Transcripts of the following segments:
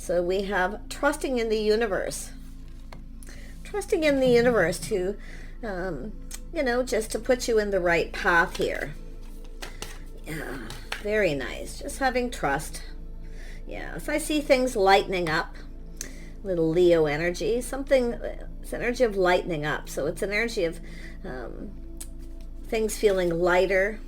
So we have trusting in the universe. Trusting in the universe to, just to put you in the right path here. Yeah, very nice. Just having trust. Yes, I see things lightening up. Little Leo energy. It's energy of lightening up. So it's an energy of things feeling lighter.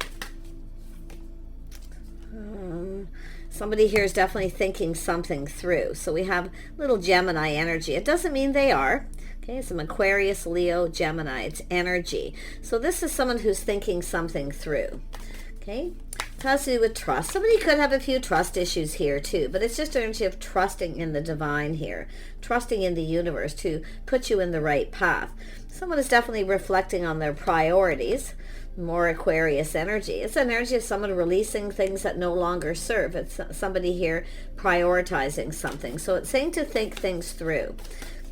Somebody here is definitely thinking something through. So we have little Gemini energy. It doesn't mean they are. Okay, some Aquarius, Leo, Gemini. It's energy. So this is someone who's thinking something through. Okay, it has to do with trust. Somebody could have a few trust issues here too, but it's just energy of trusting in the divine here, trusting in the universe to put you in the right path. Someone is definitely reflecting on their priorities. More Aquarius energy. It's an energy of someone releasing things that no longer serve. It's somebody here prioritizing something. So it's saying to think things through.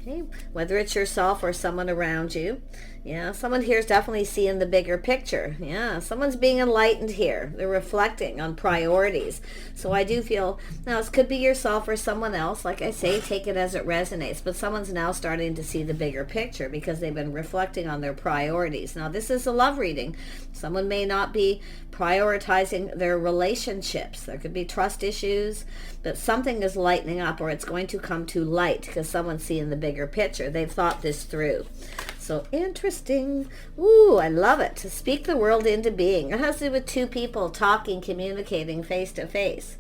Okay, whether it's yourself or someone around you. Yeah, someone here is definitely seeing the bigger picture. Yeah, someone's being enlightened here. They're reflecting on priorities. So I do feel, now this could be yourself or someone else. Like I say, take it as it resonates. But someone's now starting to see the bigger picture because they've been reflecting on their priorities. Now this is a love reading. Someone may not be prioritizing their relationships. There could be trust issues, but something is lightening up, or it's going to come to light because someone's seeing the bigger picture. They've thought this through. So interesting. Ooh, I love it. To speak the world into being. It has to do with two people talking, communicating face to face.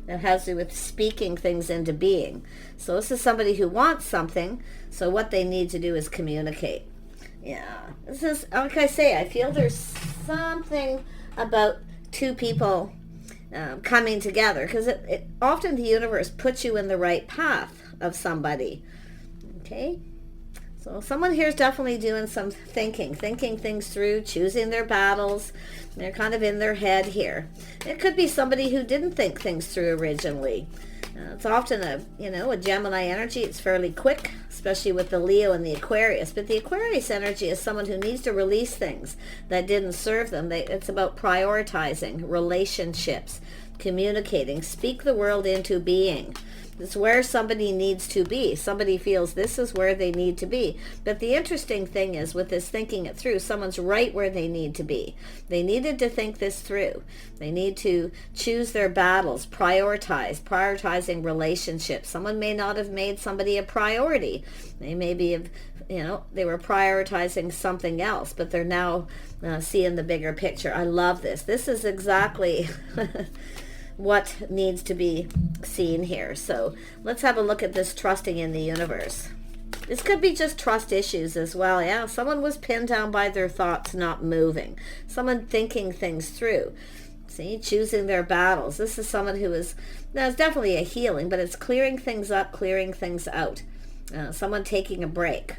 It has to do with speaking things into being. So this is somebody who wants something. So what they need to do is communicate. Yeah. This is, like I say, I feel there's something about two people coming together, because it often the universe puts you in the right path of somebody. Okay. So someone here is definitely doing some thinking things through, choosing their battles. They're kind of in their head here. It could be somebody who didn't think things through originally. It's often a Gemini energy. It's fairly quick, especially with the Leo and the Aquarius. But the Aquarius energy is someone who needs to release things that didn't serve them. It's about prioritizing relationships, communicating, speak the world into being. It's where somebody needs to be. Somebody feels this is where they need to be. But the interesting thing is, with this thinking it through, someone's right where they need to be. They needed to think this through. They need to choose their battles, prioritizing relationships. Someone may not have made somebody a priority. They may be, they were prioritizing something else, but they're now seeing the bigger picture. I love this. This is exactly what needs to be seen here. So let's have a look at this trusting in the universe. This could be just trust issues as well. Yeah, someone was pinned down by their thoughts not moving. Someone thinking things through. See, choosing their battles. This is someone who is, now it's definitely a healing, but it's clearing things up, clearing things out. Someone taking a break.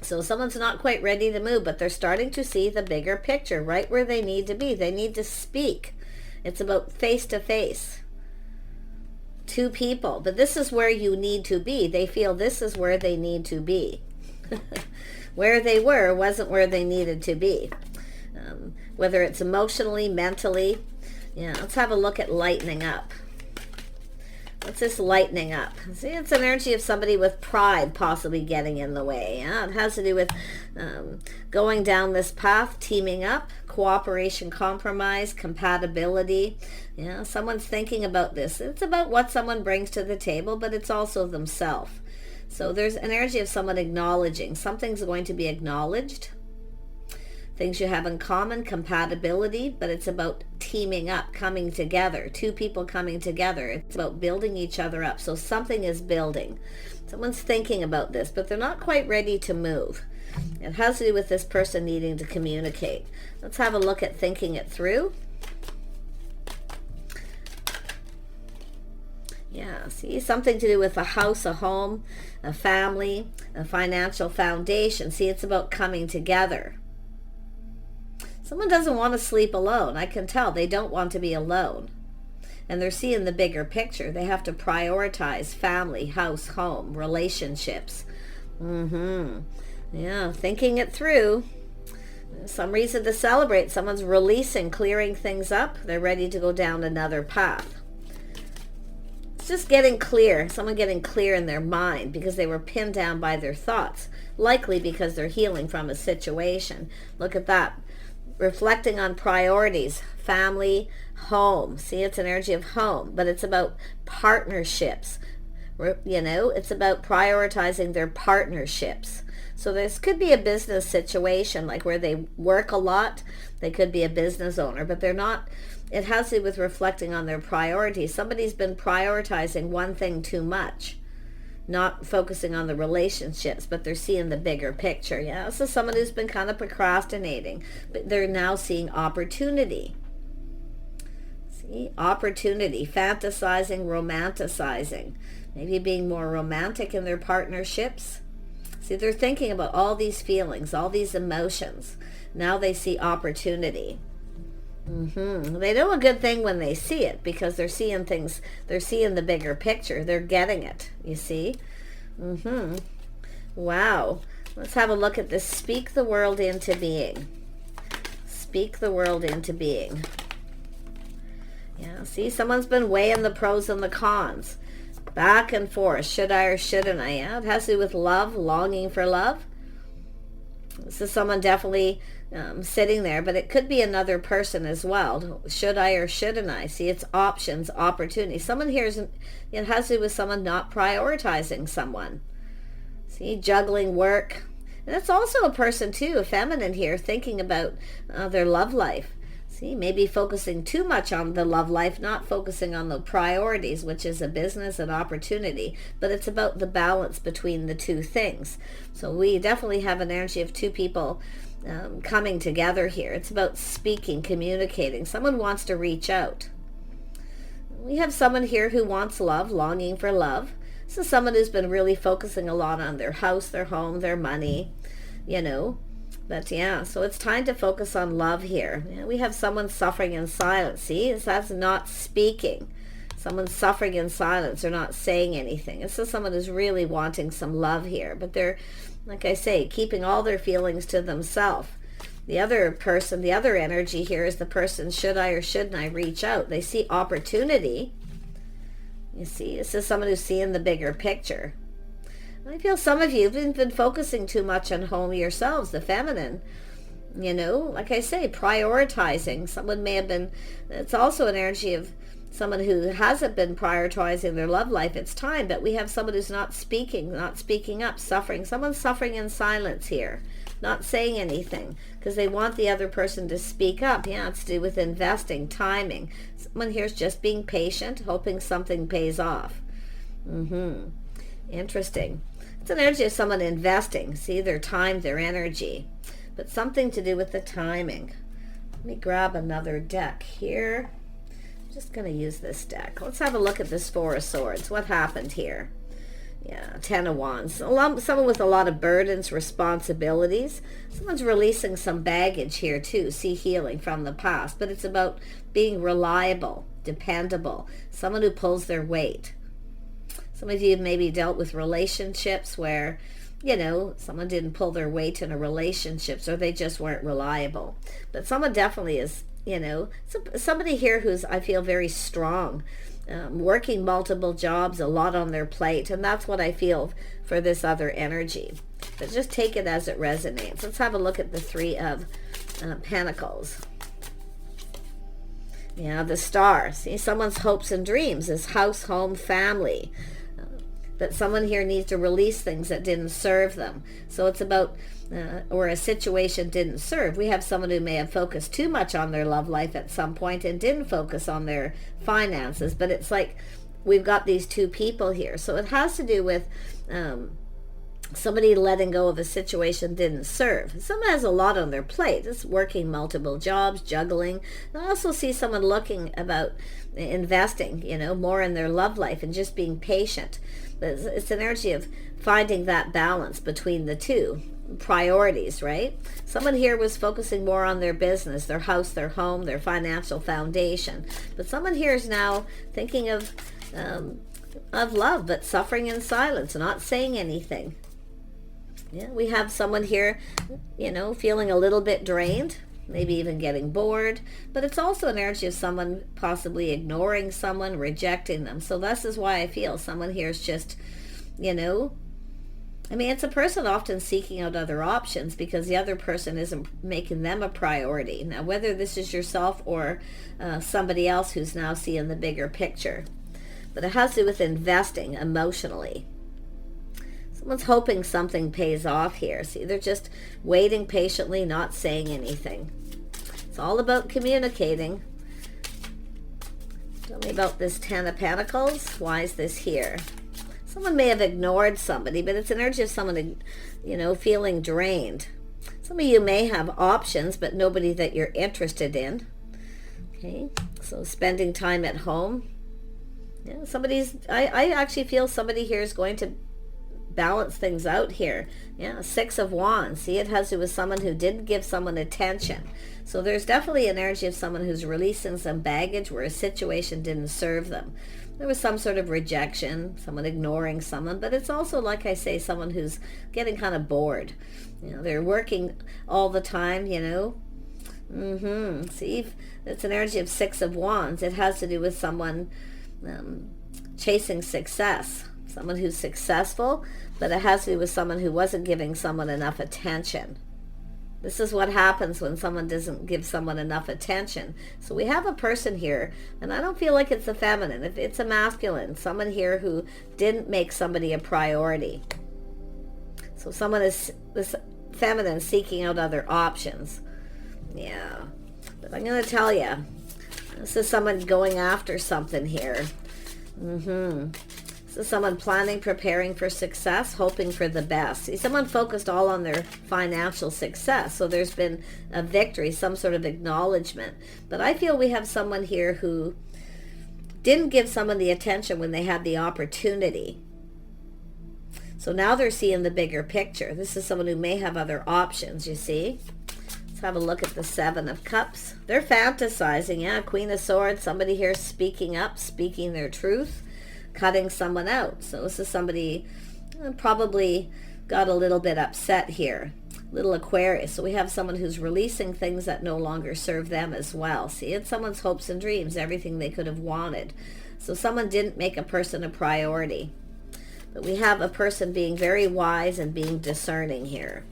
So someone's not quite ready to move, but they're starting to see the bigger picture, right where they need to be. They need to speak. It's about face to face. Two people. But this is where you need to be. They feel this is where they need to be. Where they were wasn't where they needed to be. Whether it's emotionally, mentally. Yeah, let's have a look at lightening up. What's this lightening up? See, it's an energy of somebody with pride possibly getting in the way. Yeah? It has to do with going down this path, teaming up, cooperation, compromise, compatibility. Yeah, someone's thinking about this. It's about what someone brings to the table, but it's also themselves. So there's an energy of someone acknowledging. Something's going to be acknowledged. Things you have in common, compatibility, but it's about teaming up, coming together, two people coming together. It's about building each other up. So something is building. Someone's thinking about this, but they're not quite ready to move. It has to do with this person needing to communicate. Let's have a look at thinking it through. Yeah, see, something to do with a house, a home, a family, a financial foundation. See, it's about coming together. Someone doesn't want to sleep alone. I can tell they don't want to be alone. And they're seeing the bigger picture. They have to prioritize family, house, home, relationships. Yeah, thinking it through. Some reason to celebrate. Someone's releasing, clearing things up. They're ready to go down another path. It's just getting clear, someone getting clear in their mind because they were pinned down by their thoughts, likely because they're healing from a situation. Look at that. Reflecting on priorities, family, home. See, it's an energy of home, but it's about partnerships. You know, it's about prioritizing their partnerships. So this could be a business situation, like where they work a lot. They could be a business owner, but they're not. It has to do with reflecting on their priorities. Somebody's been prioritizing one thing too much, not focusing on the relationships, but they're seeing the bigger picture. Yeah, so someone who's been kind of procrastinating, but they're now seeing opportunity. See, opportunity, fantasizing, romanticizing, maybe being more romantic in their partnerships. See, they're thinking about all these feelings, all these emotions. Now they see opportunity. They know a good thing when they see it because they're seeing things, they're seeing the bigger picture. They're getting it, you see? Wow. Let's have a look at this. Speak the world into being. Speak the world into being. Yeah, see, someone's been weighing the pros and the cons. Back and forth. Should I or shouldn't I? Yeah, it has to do with love, longing for love. This is someone definitely sitting there, but it could be another person as well. Should I or shouldn't I? See, it's options, opportunity. Someone here it has to do with someone not prioritizing someone. See, juggling work. And it's also a person too, a feminine here, thinking about their love life. See, maybe focusing too much on the love life, not focusing on the priorities, which is a business and opportunity, but it's about the balance between the two things. So we definitely have an energy of two people coming together here. It's about speaking, communicating. Someone wants to reach out. We have someone here who wants love, longing for love. This is someone who's been really focusing a lot on their house, their home, their money, you know. But yeah, so it's time to focus on love here. Yeah, we have someone suffering in silence. See, that's not speaking. Someone's suffering in silence. They're not saying anything. This is someone who's really wanting some love here. But they're, like I say, keeping all their feelings to themselves. The other person, the other energy here is the person, should I or shouldn't I reach out? They see opportunity. You see, this is someone who's seeing the bigger picture. I feel some of you have been focusing too much on home yourselves, the feminine. You know, like I say, prioritizing. Someone may have been, it's also an energy of someone who hasn't been prioritizing their love life. It's time, but we have someone who's not speaking up, suffering. Someone's suffering in silence here, not saying anything because they want the other person to speak up. Yeah, it's to do with investing, timing. Someone here's just being patient, hoping something pays off. Interesting. It's an energy of someone investing. See, their time, their energy. But something to do with the timing. Let me grab another deck here. I'm just going to use this deck. Let's have a look at this Four of Swords. What happened here? Yeah, Ten of Wands. Someone with a lot of burdens, responsibilities. Someone's releasing some baggage here too. See, healing from the past. But it's about being reliable, dependable. Someone who pulls their weight. Some of you have maybe dealt with relationships where, you know, someone didn't pull their weight in a relationship, or they just weren't reliable. But someone definitely is, you know, somebody here who's, I feel, very strong, working multiple jobs, a lot on their plate, and that's what I feel for this other energy. But just take it as it resonates. Let's have a look at the Three of Pentacles. Yeah, the Star. See, someone's hopes and dreams is house, home, family. But someone here needs to release things that didn't serve them. So it's about, or a situation didn't serve. We have someone who may have focused too much on their love life at some point and didn't focus on their finances. But it's like we've got these two people here. So it has to do with somebody letting go of a situation didn't serve. Someone has a lot on their plate. It's working multiple jobs, juggling. I also see someone looking about investing, you know, more in their love life and just being patient. It's an energy of finding that balance between the two priorities, right? Someone here was focusing more on their business, their house, their home, their financial foundation. But someone here is now thinking of love, but suffering in silence, not saying anything. Yeah, we have someone here, you know, feeling a little bit drained. maybe even getting bored, but it's also an energy of someone possibly ignoring someone, rejecting them. So this is why I feel someone here is just, you know, I mean, it's a person often seeking out other options because the other person isn't making them a priority. Now, whether this is yourself or somebody else who's now seeing the bigger picture, but it has to do with investing emotionally. Someone's hoping something pays off here. See, they're just waiting patiently, not saying anything. It's all about communicating. Tell me about this Ten of Pentacles. Why is this here? Someone may have ignored somebody, but it's an energy of someone, you know, feeling drained. Some of you may have options, but nobody that you're interested in. Okay, so spending time at home. Yeah, I actually feel somebody here is going to balance things out here. Yeah, Six of Wands. See, it has to do with someone who didn't give someone attention. So there's definitely an energy of someone who's releasing some baggage where a situation didn't serve them. There was some sort of rejection, someone ignoring someone, but it's also, like I say, someone who's getting kind of bored. You know, they're working all the time, you know. See, it's an energy of Six of Wands. It has to do with someone chasing success. Someone who's successful, but it has to do with someone who wasn't giving someone enough attention. This is what happens when someone doesn't give someone enough attention. So we have a person here, and I don't feel like it's a feminine. If it's a masculine, someone here who didn't make somebody a priority. So someone is this feminine seeking out other options. Yeah, but I'm going to tell you, this is someone going after something here. This is someone planning, preparing for success, hoping for the best. See, someone focused all on their financial success. So there's been a victory, some sort of acknowledgement. But I feel we have someone here who didn't give someone the attention when they had the opportunity. So now they're seeing the bigger picture. This is someone who may have other options, you see. Let's have a look at the Seven of Cups. They're fantasizing, yeah. Queen of Swords, somebody here speaking up, speaking their truth, cutting someone out. So this is somebody probably got a little bit upset here. Little Aquarius. So we have someone who's releasing things that no longer serve them as well. See, it's someone's hopes and dreams, everything they could have wanted. So someone didn't make a person a priority. But we have a person being very wise and being discerning here.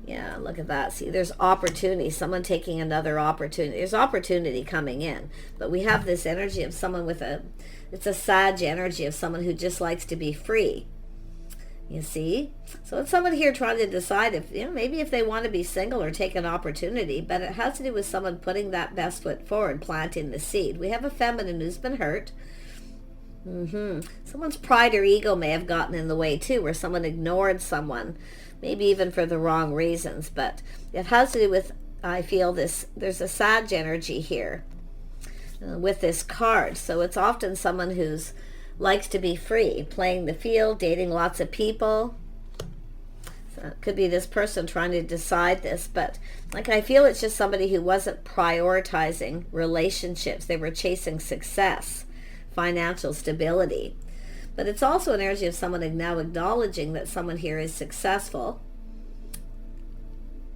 Yeah, look at that. See, there's opportunity. Someone taking another opportunity. There's opportunity coming in. But we have this energy of someone with it's a Sag energy of someone who just likes to be free. You see? So it's someone here trying to decide if, you know, maybe if they want to be single or take an opportunity, but it has to do with someone putting that best foot forward, planting the seed. We have a feminine who's been hurt. Someone's pride or ego may have gotten in the way too, where someone ignored someone, maybe even for the wrong reasons. But it has to do with, I feel this, there's a Sag energy here with this card. So it's often someone who's likes to be free, playing the field, dating lots of people. So it could be this person trying to decide this, but like I feel it's just somebody who wasn't prioritizing relationships. They were chasing success, financial stability. But it's also an energy of someone now acknowledging that someone here is successful.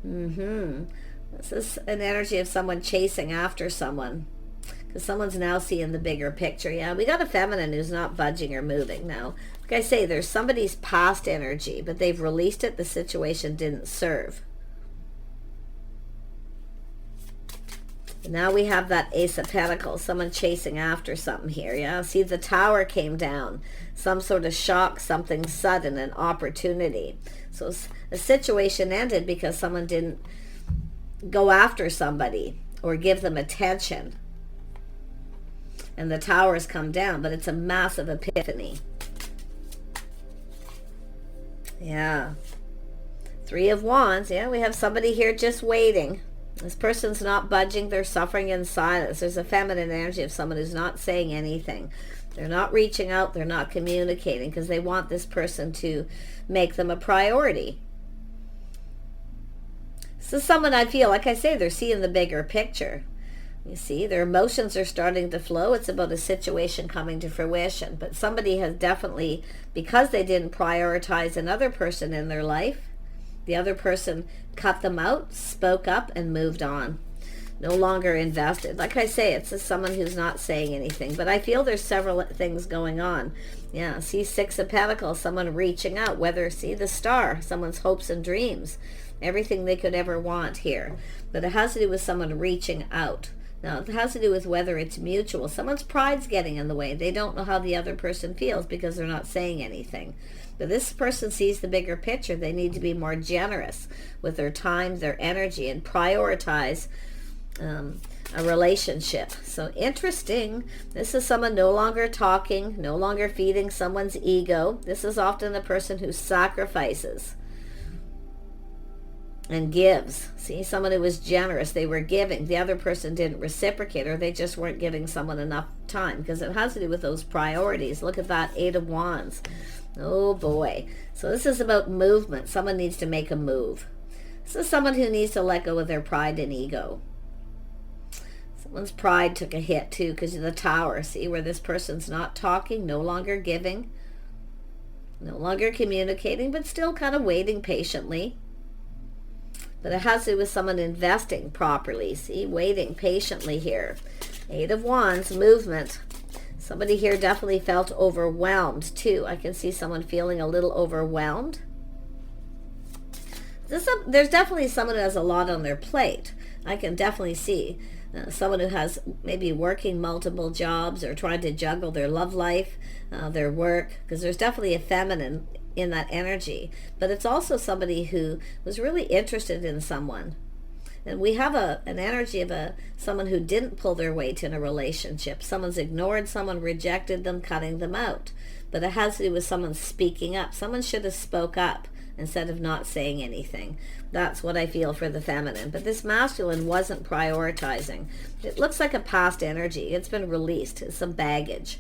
This is an energy of someone chasing after someone, because someone's now seeing the bigger picture. Yeah, we got a feminine who's not budging or moving now. Like I say, there's somebody's past energy, but they've released it. The situation didn't serve. And now we have that Ace of Pentacles, someone chasing after something here. Yeah, see, the Tower came down. Some sort of shock, something sudden, an opportunity. So the situation ended because someone didn't go after somebody or give them attention. And the Tower's come down, but it's a massive epiphany. Yeah. Three of Wands. Yeah, we have somebody here just waiting. This person's not budging. They're suffering in silence. There's a feminine energy of someone who's not saying anything. They're not reaching out. They're not communicating because they want this person to make them a priority. This is someone I feel, like I say, they're seeing the bigger picture. You see, their emotions are starting to flow. It's about a situation coming to fruition. But somebody has definitely, because they didn't prioritize another person in their life, the other person cut them out, spoke up, and moved on. no longer invested. Like I say, it's just someone who's not saying anything, but I feel there's several things going on. Yeah, see, Six of Pentacles, someone reaching out, whether, see the Star, someone's hopes and dreams, everything they could ever want here. But it has to do with someone reaching out. Now, it has to do with whether it's mutual. Someone's pride's getting in the way. They don't know how the other person feels because they're not saying anything. But this person sees the bigger picture. They need to be more generous with their time, their energy, and prioritize a relationship. So interesting. This is someone no longer talking, no longer feeding someone's ego. This is often the person who sacrifices and gives. See, someone who was generous, they were giving. The other person didn't reciprocate, or they just weren't giving someone enough time, because it has to do with those priorities. Look at that, Eight of Wands. Oh boy. So this is about movement. Someone needs to make a move. This is someone who needs to let go of their pride and ego. Someone's pride took a hit too because of the Tower. See, where this person's not talking, no longer giving, no longer communicating, but still kind of waiting patiently. But it has to do with someone investing properly. See, waiting patiently here. Eight of Wands, movement. Somebody here definitely felt overwhelmed too. I can see someone feeling a little overwhelmed. There's definitely someone who has a lot on their plate. I can definitely see someone who has maybe working multiple jobs or trying to juggle their love life, their work, because there's definitely a feminine in that energy. But it's also somebody who was really interested in someone. And we have an energy of someone who didn't pull their weight in a relationship. Someone's ignored someone, rejected them, cutting them out. But it has to do with someone speaking up. Someone should have spoke up instead of not saying anything. That's what I feel for the feminine. But this masculine wasn't prioritizing. It looks like a past energy. It's been released. It's some baggage.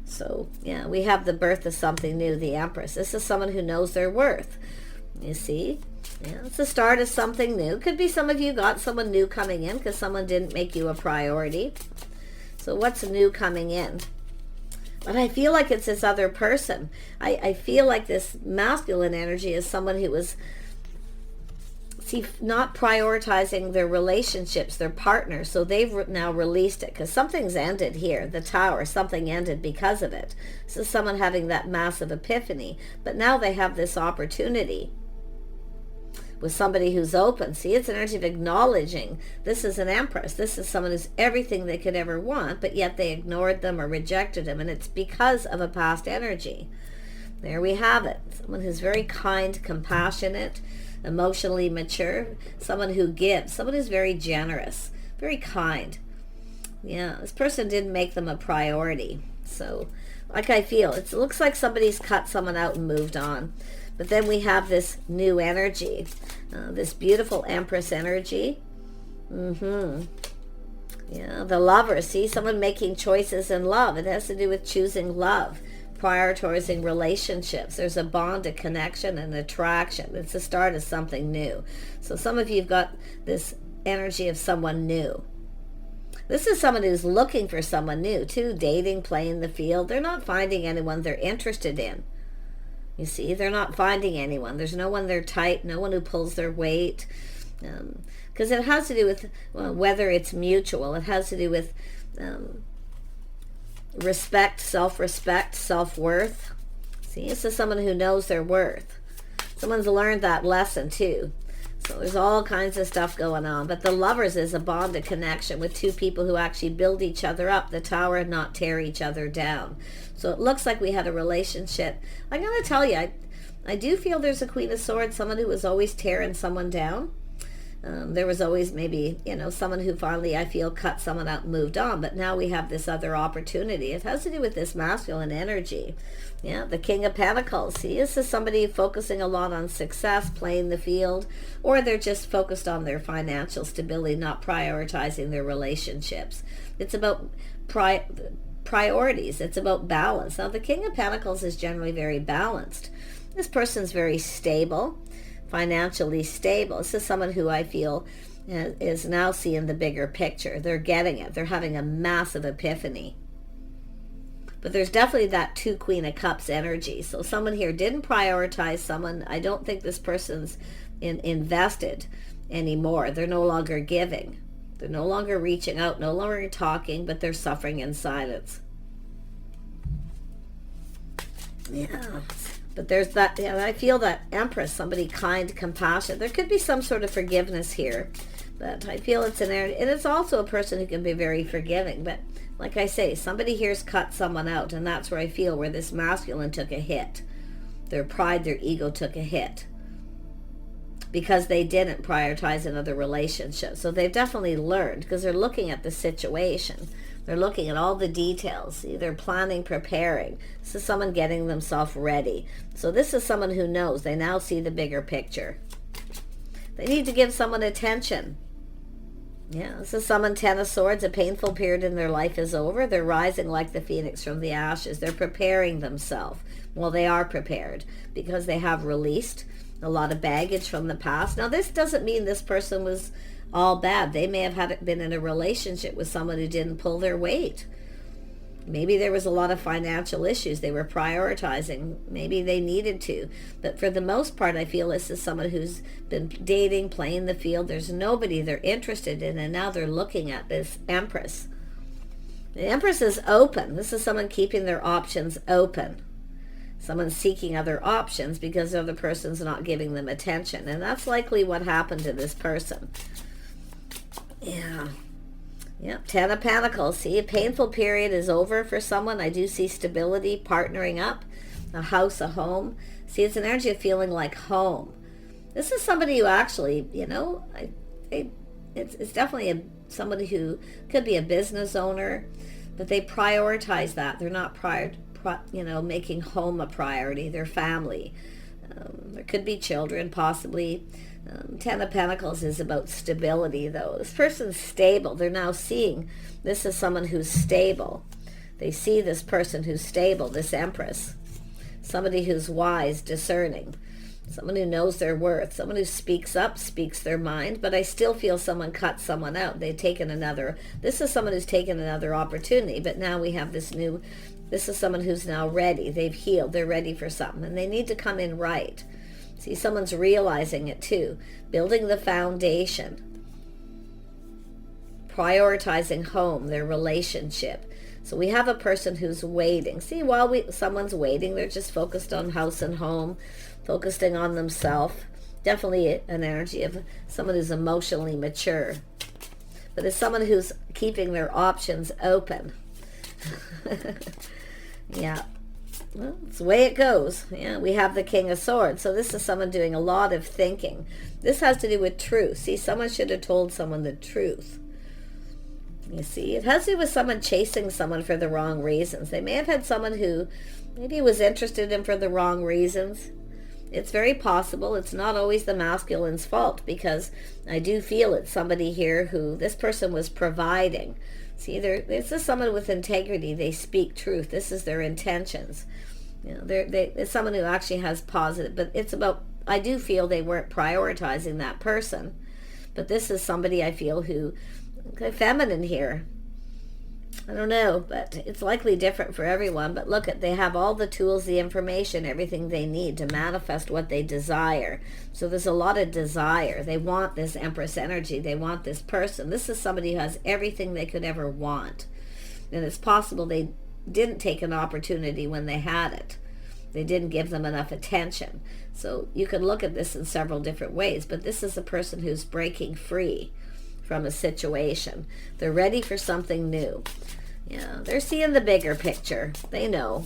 So, yeah, we have the birth of something new, the Empress. This is someone who knows their worth. You see? Yeah, it's the start of something new. Could be some of you got someone new coming in because someone didn't make you a priority. So what's new coming in? But I feel like it's this other person. I feel like this masculine energy is someone who was, see, not prioritizing their relationships, their partners. So they've now released it because something's ended here. The Tower, something ended because of it. So someone having that massive epiphany. But now they have this opportunity with somebody who's open. See, it's an energy of acknowledging this is an Empress. This is someone who's everything they could ever want, but yet they ignored them or rejected them, and it's because of a past energy. There we have it. Someone who's very kind, compassionate, emotionally mature, someone who gives, someone who's very generous, very kind. Yeah, this person didn't make them a priority. So, like I feel, it looks like somebody's cut someone out and moved on. But then we have this new energy, this beautiful Empress energy. Yeah, the Lover. See, someone making choices in love. It has to do with choosing love, prioritizing relationships. There's a bond, a connection, and attraction. It's the start of something new. So some of you have got this energy of someone new. This is someone who's looking for someone new, too, dating, playing the field. They're not finding anyone they're interested in. You see, they're not finding anyone. There's no one they're tight, no one who pulls their weight. Because it has to do with whether it's mutual. It has to do with respect, self-respect, self-worth. See, this is someone who knows their worth. Someone's learned that lesson too. So there's all kinds of stuff going on. But the Lovers is a bonded connection with two people who actually build each other up. The Tower, not tear each other down. So it looks like we had a relationship. I'm going to tell you, I do feel there's a Queen of Swords, someone who was always tearing someone down. There was always maybe, someone who finally, I feel, cut someone out and moved on. But now we have this other opportunity. It has to do with this masculine energy. Yeah, the King of Pentacles. See, this is somebody focusing a lot on success, playing the field, or they're just focused on their financial stability, not prioritizing their relationships. It's about priorities. It's about balance. Now, the King of Pentacles is generally very balanced. This person's very stable, financially stable. This is someone who I feel is now seeing the bigger picture. They're getting it. They're having a massive epiphany. But there's definitely that two Queen of Cups energy. So someone here didn't prioritize someone. I don't think this person's invested anymore. They're no longer giving. They're no longer reaching out, no longer talking, but they're suffering in silence. Yeah. But there's that, yeah, I feel that Empress, somebody kind, compassionate. There could be some sort of forgiveness here, but I feel it's an area, and it's also a person who can be very forgiving. But like I say, somebody here's cut someone out, and that's where I feel where this masculine took a hit. Their pride, their ego took a hit because they didn't prioritize another relationship. So they've definitely learned, because they're looking at the situation. They're looking at all the details. See, they're planning, preparing. This is someone getting themselves ready. So this is someone who knows. They now see the bigger picture. They need to give someone attention. Yeah, this is someone, Ten of Swords. A painful period in their life is over. They're rising like the phoenix from the ashes. They're preparing themselves. Well, they are prepared because they have released a lot of baggage from the past. Now, this doesn't mean this person was all bad. They may have been in a relationship with someone who didn't pull their weight. Maybe there was a lot of financial issues they were prioritizing. Maybe they needed to. But for the most part, I feel this is someone who's been dating, playing the field. There's nobody they're interested in, and now they're looking at this Empress. The Empress is open. This is someone keeping their options open. Someone's seeking other options because the other person's not giving them attention. And that's likely what happened to this person. Yeah. Yep, Ten of Pentacles. See, a painful period is over for someone. I do see stability, partnering up, a house, a home. See, it's an energy of feeling like home. This is somebody who actually, you know, it's definitely somebody who could be a business owner, but they prioritize that. They're not making home a priority, their family. There could be children, possibly. Ten of Pentacles is about stability, though. This person's stable. They're now seeing this is someone who's stable. They see this person who's stable, this Empress. Somebody who's wise, discerning. Someone who knows their worth. Someone who speaks up, speaks their mind. But I still feel someone cut someone out. They've taken another. This is someone who's taken another opportunity. But now we have this new. This is someone who's now ready. They've healed. They're ready for something. And they need to come in right. See, someone's realizing it too. Building the foundation. Prioritizing home, their relationship. So we have a person who's waiting. See, while someone's waiting, they're just focused on house and home, focusing on themselves. Definitely an energy of someone who's emotionally mature. But it's someone who's keeping their options open. Yeah. Well, it's the way it goes. Yeah, we have the King of Swords. So this is someone doing a lot of thinking. This has to do with truth. See, someone should have told someone the truth. You see, it has to do with someone chasing someone for the wrong reasons. They may have had someone who maybe was interested in for the wrong reasons. It's very possible. It's not always the masculine's fault, because I do feel it's somebody here who this person was providing. See, this is someone with integrity. They speak truth. This is their intentions. You know, it's someone who actually has positive, but it's about, I do feel they weren't prioritizing that person. But this is somebody I feel who, feminine here. I don't know, but it's likely different for everyone. But look, they have all the tools, the information, everything they need to manifest what they desire. So there's a lot of desire. They want this Empress energy. They want this person. This is somebody who has everything they could ever want. And it's possible they didn't take an opportunity when they had it. They didn't give them enough attention. So you can look at this in several different ways. But this is a person who's breaking free from a situation. They're ready for something new. Yeah, they're seeing the bigger picture. They know.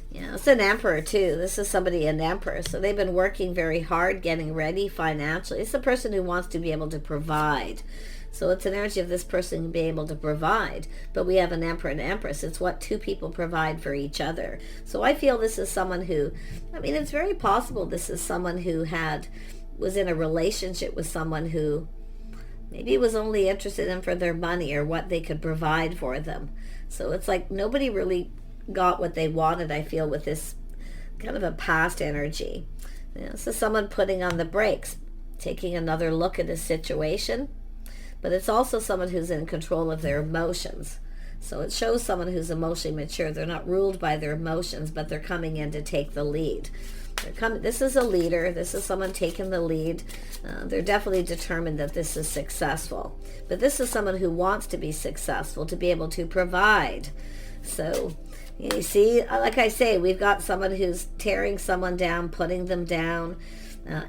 Yeah, it's an Emperor too. This is somebody, an Emperor. So they've been working very hard, getting ready financially. It's a person who wants to be able to provide. So it's an energy of this person being able to provide. But we have an Emperor and Empress. It's what two people provide for each other. So I feel this is someone who, I mean, it's very possible this is someone who was in a relationship with someone who maybe was only interested in for their money or what they could provide for them. So it's like nobody really got what they wanted, I feel, with this kind of a past energy. You know, so someone putting on the brakes, taking another look at a situation. But it's also someone who's in control of their emotions. So it shows someone who's emotionally mature. They're not ruled by their emotions, but they're coming in to take the lead. This is a leader. This is someone taking the lead. They're definitely determined that this is successful. But this is someone who wants to be successful, to be able to provide. So, you see, like I say, we've got someone who's tearing someone down, putting them down,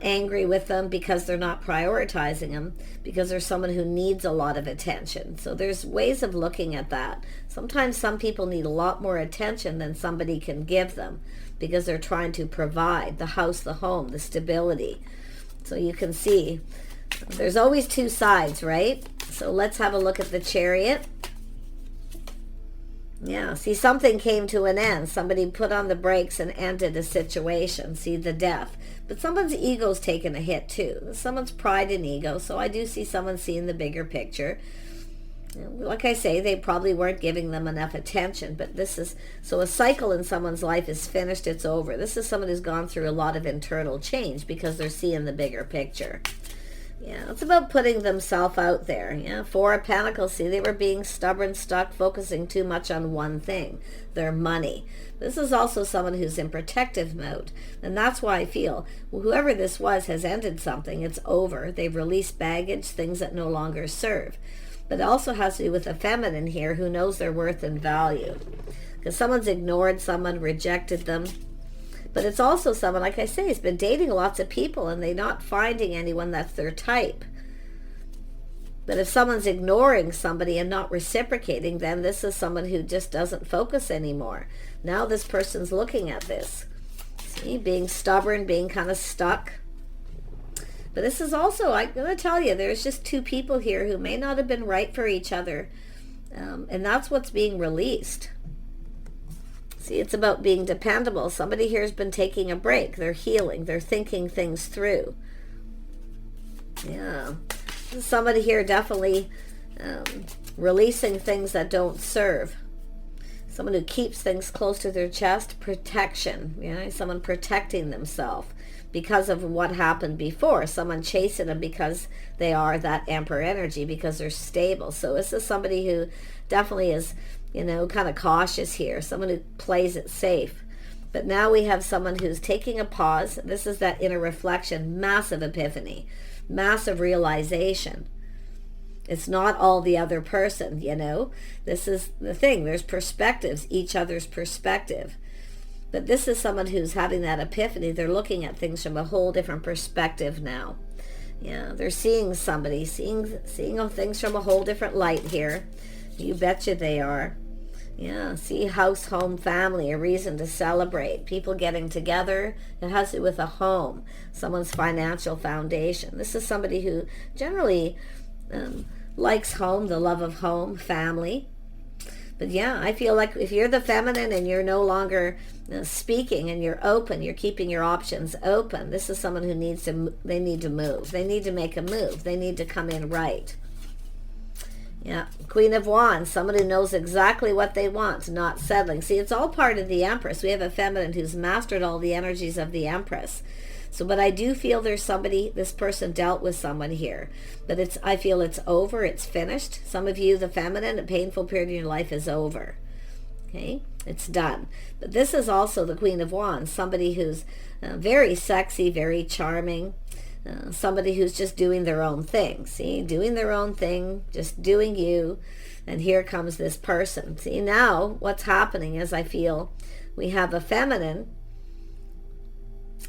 angry with them because they're not prioritizing them, because there's someone who needs a lot of attention. So there's ways of looking at that. Sometimes some people need a lot more attention than somebody can give them because they're trying to provide the house, the home, the stability. So you can see there's always two sides, right? So let's have a look at the Chariot. Yeah, see, something came to an end. Somebody put on the brakes and ended a situation. See, the Death. But someone's ego's taken a hit too. Someone's pride and ego. So I do see someone seeing the bigger picture. Like I say, they probably weren't giving them enough attention. But this is, so a cycle in someone's life is finished. It's over. This is someone who's gone through a lot of internal change because they're seeing the bigger picture. Yeah, it's about putting themselves out there. Yeah, Four of Pentacles. See, they were being stubborn, stuck, focusing too much on one thing, their money. This is also someone who's in protective mode. And that's why I feel whoever this was has ended something. It's over. They've released baggage, things that no longer serve. But it also has to do with a feminine here who knows their worth and value. Because someone's ignored someone, rejected them. But it's also someone, like I say, has been dating lots of people and they're not finding anyone that's their type. But if someone's ignoring somebody and not reciprocating, then this is someone who just doesn't focus anymore. Now this person's looking at this. See, being stubborn, being kind of stuck. But this is also, I'm going to tell you, there's just two people here who may not have been right for each other. And that's what's being released. See, it's about being dependable. Somebody here has been taking a break. They're healing. They're thinking things through. Yeah. Somebody here definitely releasing things that don't serve. Someone who keeps things close to their chest. Protection. Yeah, someone protecting themselves because of what happened before. Someone chasing them because they are that Emperor energy, because they're stable. So this is somebody who definitely is, you know, kind of cautious here. Someone who plays it safe. But now we have someone who's taking a pause. This is that inner reflection, massive epiphany, massive realization. It's not all the other person, you know. This is the thing. There's perspectives, each other's perspective. But this is someone who's having that epiphany. They're looking at things from a whole different perspective now. Yeah, they're seeing somebody, seeing things from a whole different light here. You betcha they are. Yeah, see, house, home, family, a reason to celebrate. People getting together. It has to do with a home, someone's financial foundation. This is somebody who generally likes home, the love of home, family. But yeah, I feel like if you're the feminine and you're no longer speaking and you're open, you're keeping your options open, this is someone who needs to, they need to move. They need to make a move. They need to come in right. Yeah, Queen of Wands, someone who knows exactly what they want, not settling. See, it's all part of the Empress. We have a feminine who's mastered all the energies of the Empress. So, but I do feel there's somebody, this person dealt with someone here. But it's, I feel it's over, it's finished. Some of you, the feminine, a painful period in your life is over. Okay, it's done. But this is also the Queen of Wands, somebody who's very sexy, very charming. Somebody who's just doing their own thing. See, doing their own thing, just doing you. And here comes this person. See, now what's happening is I feel we have a feminine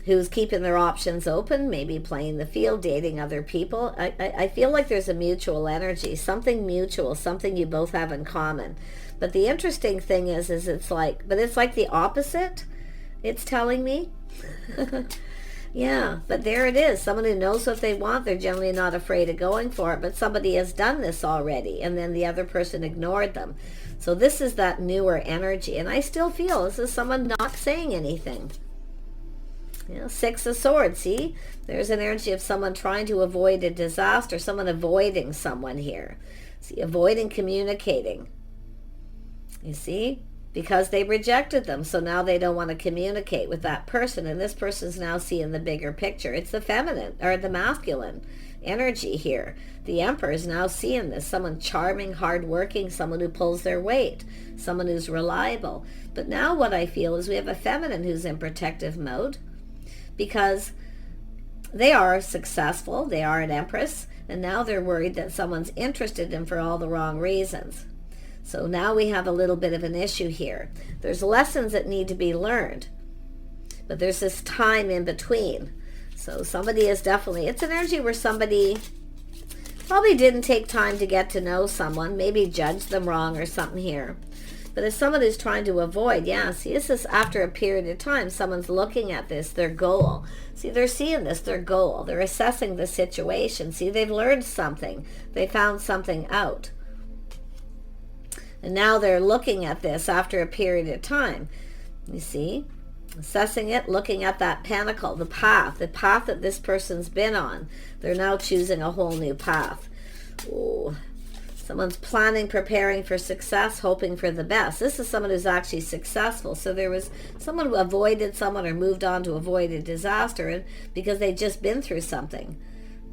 who's keeping their options open, maybe playing the field, dating other people. I feel like there's a mutual energy, something mutual, something you both have in common. But the interesting thing is it's like, but it's like the opposite, it's telling me. Yeah, but there it is. Someone who knows what they want. They're generally not afraid of going for it, but somebody has done this already, and then the other person ignored them. So this is that newer energy, and I still feel this is someone not saying anything. You know, Six of Swords, see? There's an energy of someone trying to avoid a disaster, someone avoiding someone here. See, avoiding communicating. You see? Because they rejected them, so now they don't want to communicate with that person, and this person's now seeing the bigger picture. It's the feminine, or the masculine energy here. The Emperor is now seeing this. Someone charming, hardworking, someone who pulls their weight, someone who's reliable. But now what I feel is we have a feminine who's in protective mode. because they are successful, they are an empress, and now they're worried that someone's interested in them for all the wrong reasons. So now we have a little bit of an issue here. There's lessons that need to be learned, but there's this time in between. So somebody is definitely, it's an energy where somebody probably didn't take time to get to know someone, maybe judged them wrong or something here. But as someone who's trying to avoid, yeah, see, this is after a period of time, someone's looking at this, their goal. See, they're seeing this, their goal. They're assessing the situation. See, they've learned something. They found something out. And now they're looking at this after a period of time. You see? Assessing it, looking at that pentacle, the path that this person's been on. They're now choosing a whole new path. Ooh. Someone's planning, preparing for success, hoping for the best. This is someone who's actually successful. So there was someone who avoided someone or moved on to avoid a disaster because they'd just been through something.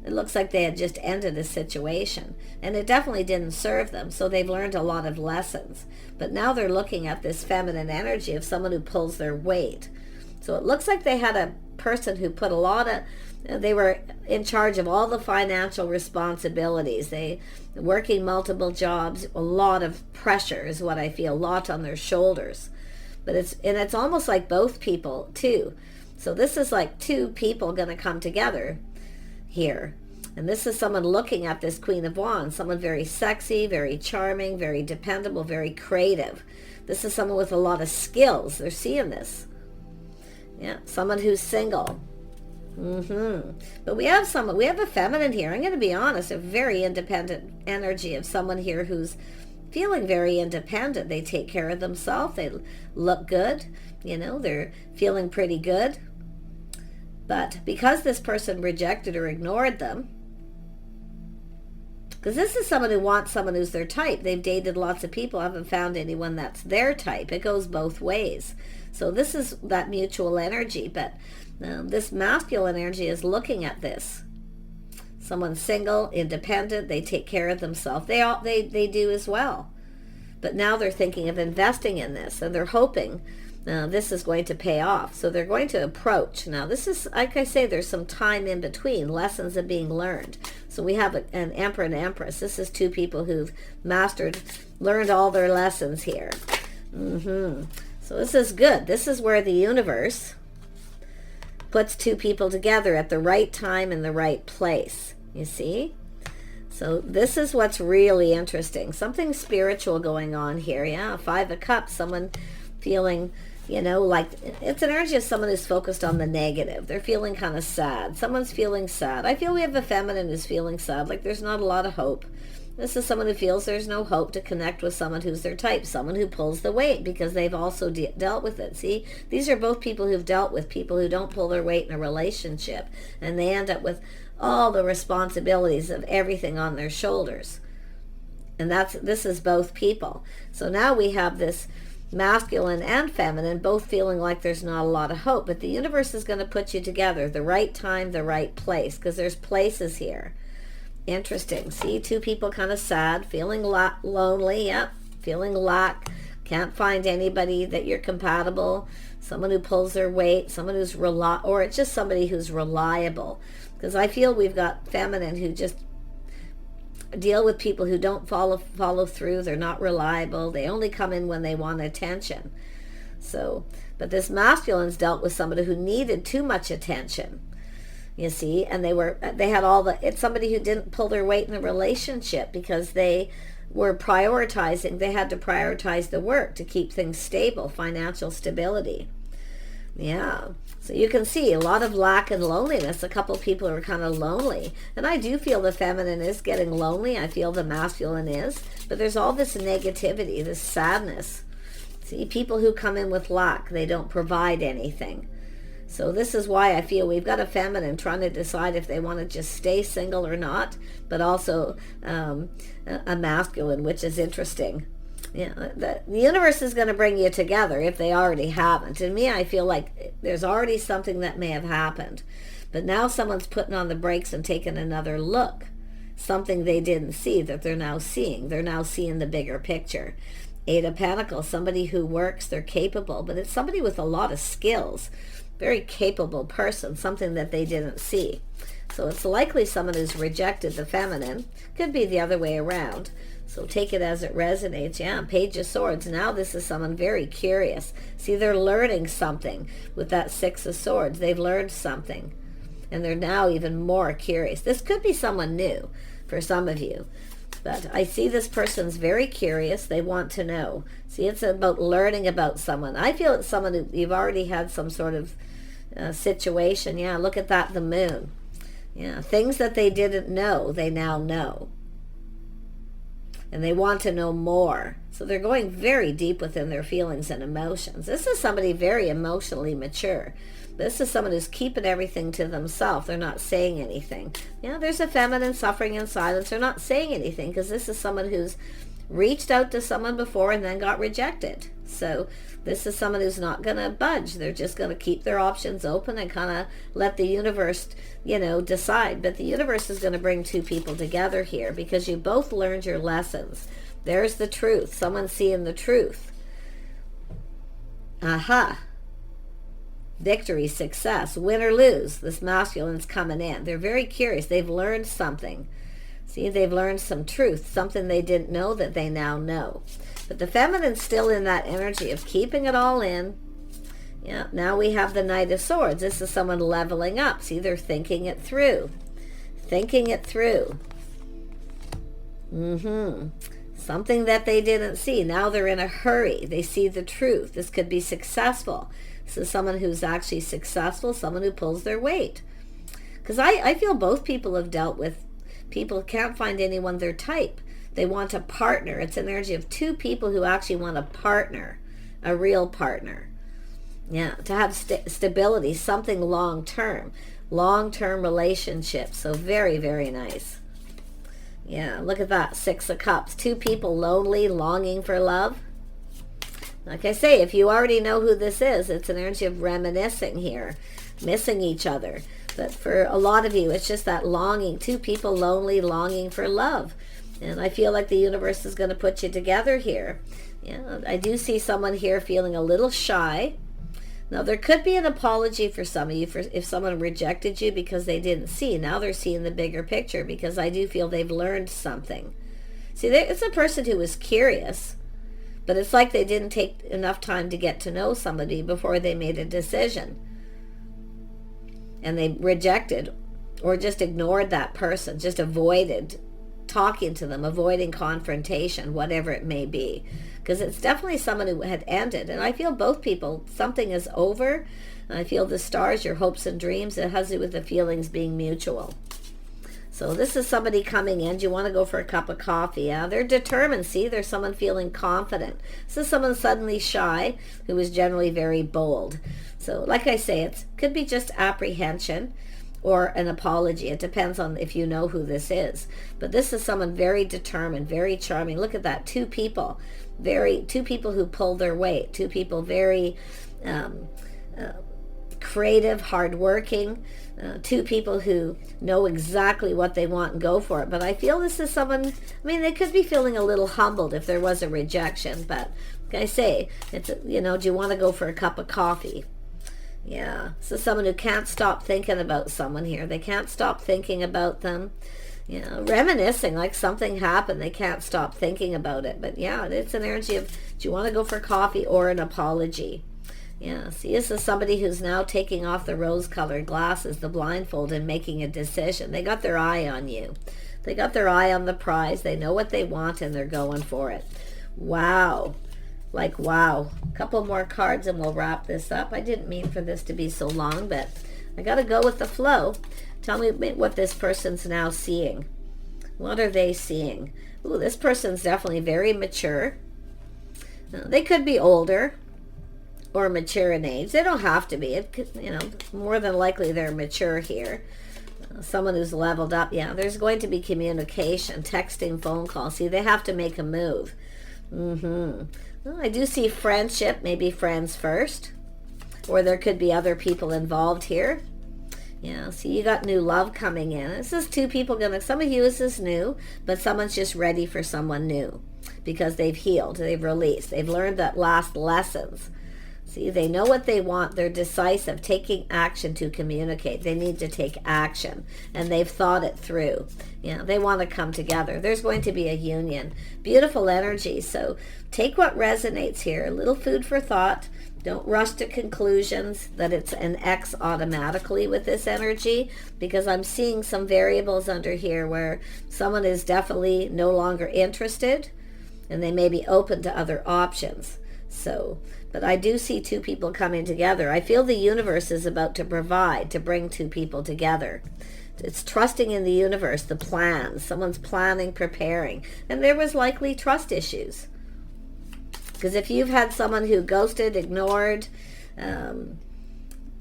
It looks like they had just ended a situation. And it definitely didn't serve them. So they've learned a lot of lessons. But now they're looking at this feminine energy of someone who pulls their weight. So it looks like they had a person who put a lot of, they were in charge of all the financial responsibilities. They working multiple jobs, a lot of pressure is what I feel, a lot on their shoulders. But it's almost like both people too. So this is like two people going to come together here. And this is someone looking at this Queen of Wands, someone very sexy, very charming, very dependable, very creative. This is someone with a lot of skills. They're seeing this. Yeah, someone who's single. But we have a feminine here. I'm going to be honest, a very independent energy of someone here who's feeling very independent. They take care of themselves. They look good. You know, they're feeling pretty good. But because this person rejected or ignored them, because this is someone who wants someone who's their type. They've dated lots of people, haven't found anyone that's their type. It goes both ways. So this is that mutual energy. But this masculine energy is looking at this. Someone's single, independent, they take care of themselves. They do as well. But now they're thinking of investing in this, and they're hoping this is going to pay off. So they're going to approach. Now this is, like I say, there's some time in between. Lessons are being learned. So we have an emperor and empress. This is two people who've learned all their lessons here. So this is good. This is where the universe puts two people together at the right time in the right place. You see? So this is what's really interesting. Something spiritual going on here. Yeah, Five of Cups. Someone feeling, you know, like it's an energy of someone who's focused on the negative. They're feeling kind of sad. Someone's feeling sad. I feel we have a feminine who's feeling sad, like there's not a lot of hope. This is someone who feels there's no hope to connect with someone who's their type, someone who pulls the weight because they've also dealt with it. See, these are both people who've dealt with people who don't pull their weight in a relationship, and they end up with all the responsibilities of everything on their shoulders. And this is both people. So now we have this masculine and feminine both feeling like there's not a lot of hope, but the universe is going to put you together, the right time, the right place, because there's places here. Interesting. See, two people kind of sad, feeling lonely. Yep, feeling lack. Can't find anybody that you're compatible. Someone who pulls their weight. Someone who's or it's just somebody who's reliable. Because I feel we've got feminine who just deal with people who don't follow through. They're not reliable. They only come in when they want attention. So, but this masculine's dealt with somebody who needed too much attention. You see, and it's somebody who didn't pull their weight in a relationship because they were prioritizing, they had to prioritize the work to keep things stable, financial stability. Yeah, so you can see a lot of lack and loneliness. A couple people are kind of lonely, and I do feel the feminine is getting lonely. I feel the masculine is, but there's all this negativity, this sadness. See, people who come in with lack, they don't provide anything. So this is why I feel we've got a feminine trying to decide if they want to just stay single or not, but also a masculine, which is interesting. Yeah, the universe is going to bring you together if they already haven't. To me, I feel like there's already something that may have happened, but now someone's putting on the brakes and taking another look. Something they didn't see that they're now seeing. They're now seeing the bigger picture. Eight of Pentacles, somebody who works, they're capable, but it's somebody with a lot of skills. very capable person, something that they didn't see. So it's likely someone who's rejected the feminine. Could be the other way around. So take it as it resonates. Yeah, Page of Swords. Now this is someone very curious. See, they're learning something with that Six of Swords. They've learned something. And they're now even more curious. This could be someone new for some of you. But I see this person's very curious. They want to know. See, it's about learning about someone. I feel it's someone who you've already had some sort of situation. Yeah, look at that, the moon. Yeah, things that they didn't know, they now know. And they want to know more. So they're going very deep within their feelings and emotions. This is somebody very emotionally mature. This is someone who's keeping everything to themselves. They're not saying anything. Yeah, there's a feminine suffering in silence. They're not saying anything because this is someone who's reached out to someone before and then got rejected. So this is someone who's not going to budge. They're just going to keep their options open and kind of let the universe, decide. But the universe is going to bring two people together here because you both learned your lessons. There's the truth. Someone's seeing the truth. Aha. Victory, success, win or lose. This masculine's coming in. They're very curious. They've learned something. See, they've learned some truth, something they didn't know that they now know. But the feminine's still in that energy of keeping it all in. Yeah, now we have the Knight of Swords. This is someone leveling up. See, they're thinking it through. Thinking it through. Something that they didn't see. Now they're in a hurry. They see the truth. This could be successful. This is someone who's actually successful, someone who pulls their weight. Because I feel both people have dealt with people who can't find anyone their type. They want a partner. It's an energy of two people who actually want a partner, a real partner. Yeah, to have stability, something long-term relationship. So very, very nice. Yeah, look at that, Six of Cups. Two people lonely, longing for love. Like I say, if you already know who this is, it's an energy of reminiscing here, missing each other. But for a lot of you, it's just that longing, two people lonely, longing for love. And I feel like the universe is going to put you together here. Yeah, I do see someone here feeling a little shy. Now, there could be an apology for some of you for if someone rejected you because they didn't see. Now they're seeing the bigger picture because I do feel they've learned something. See, it's a person who was curious. But it's like they didn't take enough time to get to know somebody before they made a decision. And they rejected or just ignored that person, just avoided talking to them, avoiding confrontation, whatever it may be. Because it's definitely someone who had ended. And I feel both people, something is over. I feel the stars, your hopes and dreams, it has to do with the feelings being mutual. So this is somebody coming in. Do you want to go for a cup of coffee? Yeah, they're determined. See, there's someone feeling confident. This is someone suddenly shy who is generally very bold. So like I say, it could be just apprehension or an apology. It depends on if you know who this is. But this is someone very determined, very charming. Look at that, two people who pull their weight. Two people very creative, hardworking. Two people who know exactly what they want and go for it. But I feel this is someone, they could be feeling a little humbled if there was a rejection. But like I say, it's, do you want to go for a cup of coffee? Yeah. So someone who can't stop thinking about someone here. They can't stop thinking about them. Reminiscing, like something happened. They can't stop thinking about it. But yeah, it's an energy of, do you want to go for coffee or an apology? Yeah, see, this is somebody who's now taking off the rose-colored glasses, the blindfold, and making a decision. They got their eye on you. They got their eye on the prize. They know what they want, and they're going for it. Wow. Like, wow. A couple more cards, and we'll wrap this up. I didn't mean for this to be so long, but I got to go with the flow. Tell me what this person's now seeing. What are they seeing? Ooh, this person's definitely very mature. They could be older or mature in age. They don't have to be. It could, more than likely they're mature here. Someone who's leveled up. Yeah, there's going to be communication, texting, phone calls. See, they have to make a move. Well, I do see friendship, maybe friends first. Or there could be other people involved here. Yeah, see, you got new love coming in. This is two people some of you, this is new, but someone's just ready for someone new because they've healed, they've released, they've learned that last lessons. See, they know what they want. They're decisive, taking action to communicate. They need to take action, and they've thought it through. They want to come together. There's going to be a union. Beautiful energy. So take what resonates here. A little food for thought. Don't rush to conclusions that it's an X automatically with this energy, because I'm seeing some variables under here where someone is definitely no longer interested, and they may be open to other options. So, but I do see two people coming together. I feel the universe is about to provide, to bring two people together. It's trusting in the universe, the plans. Someone's planning, preparing. And there was likely trust issues. Because if you've had someone who ghosted, ignored,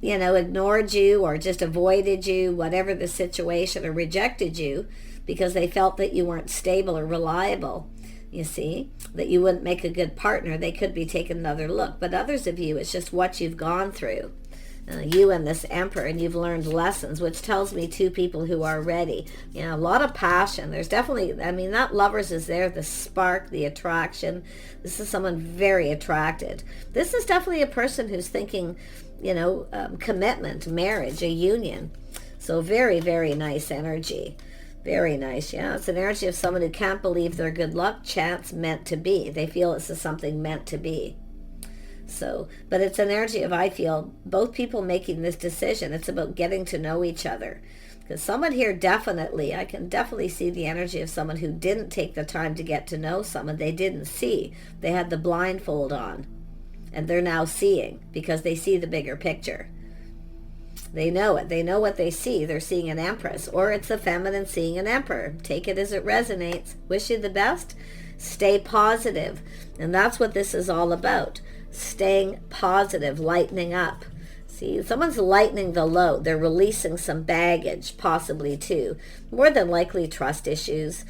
ignored you or just avoided you, whatever the situation, or rejected you because they felt that you weren't stable or reliable, you see, that you wouldn't make a good partner, they could be taking another look. But others of you, it's just what you've gone through. You and this Emperor, and you've learned lessons, which tells me two people who are ready. A lot of passion. There's definitely, that Lovers is there, the spark, the attraction. This is someone very attracted. This is definitely a person who's thinking, commitment, marriage, a union. So very, very nice energy. Very nice, It's an energy of someone who can't believe their good luck, chance, meant to be. They feel it's something meant to be. So, but it's an energy of, I feel, both people making this decision. It's about getting to know each other. Because someone here I can definitely see the energy of someone who didn't take the time to get to know someone they didn't see. They had the blindfold on. And they're now seeing, because they see the bigger picture. They know it. They know what they see. They're seeing an Empress, or it's a feminine seeing an Emperor. Take it as it resonates. Wish you the best. Stay positive. And that's what this is all about. Staying positive, lightening up. See, someone's lightening the load. They're releasing some baggage, possibly too. More than likely trust issues.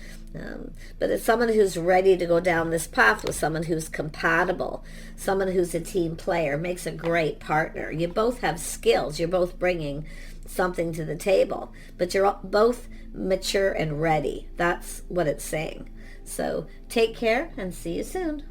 But it's someone who's ready to go down this path with someone who's compatible, someone who's a team player, makes a great partner. You both have skills. You're both bringing something to the table, but you're both mature and ready. That's what it's saying. So take care and see you soon.